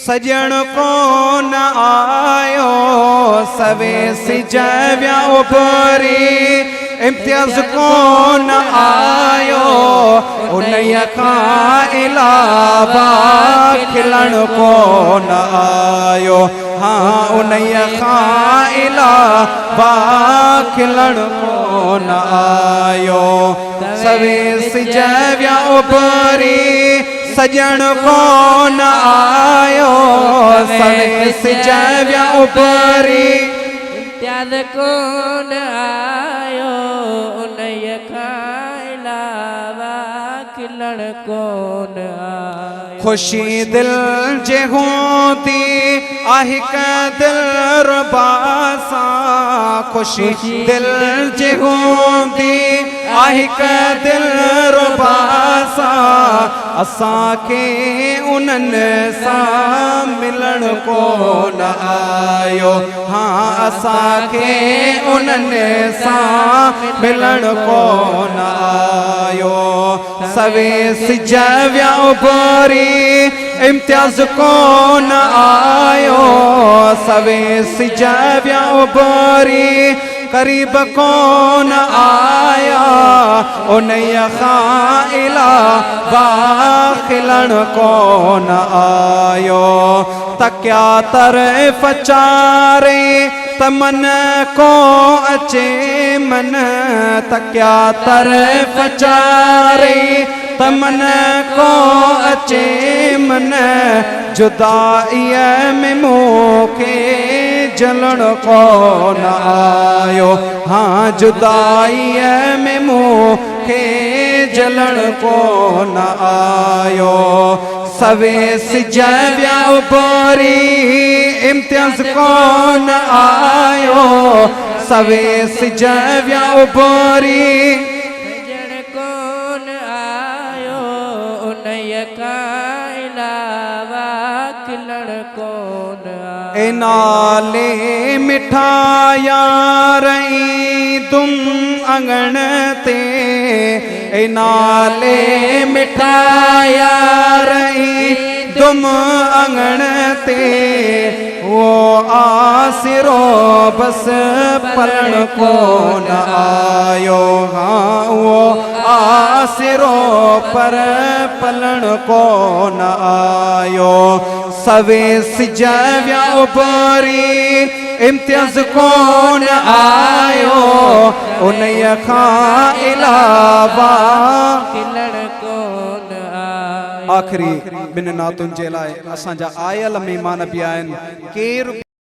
सजण कोन आयो सवे सिज विया उभरी इम्तियाज़ कोन आयो उन्हीअ खां इलावा खिलण कोन आयो हाँ उन्हीअ खां इलावा खिलण कोन आयो सवे सिज विया उभरी सजण कोन आयो सवे सिज विया उभरी इम्तियाज़ कोन आयो उन्हीअ खां इलावा खिलण कोन आयो खुशी दिल जे हूंदी आहे क दिलरुबा सां खुशी दिल जे हूंदी आहे क दिलरुबा सां असांखे उन्हनि सां मिलण कोन आयो हाँ असांखे उन्हनि सां मिलण कोन आयो सवे सिज विया उभरी इम्तियाज़ कोन आयो सवे सिज विया उभरी करीब कोन आया उन्हीअ खां इलावा खिलण कोन आयो तकिया तरफ़ चारे त मन को अचे मन तकिया तरफ़ चारे त मन को अचे मन जुदाईअ में मूंखे जलण कोन आयो हाँ जुदाईअ में मूंखे जलण कोन आयो सवे सिज विया उभरी इम्तियाज़ कोन आयो सवे सिज विया उभरी सजण कोन आयो उन्हीअ खां इलावा खिलण कोन आयो ए नाले मिठाया रही तुम अंगण ते ए नाले मिठाया रही तुम अंगण ते वो आसिरो बस पलण कोन आयो हाँ वो आसिरो पर पलण कोन आयो सवे सिज विया उभरी इम्तियाज़ कोन आयो उन्हीअ खां इलावा खिलण कोन आयो आखिरी बिन नातुनि जे लाइ असांजा आयल महिमान बि आहिनि केर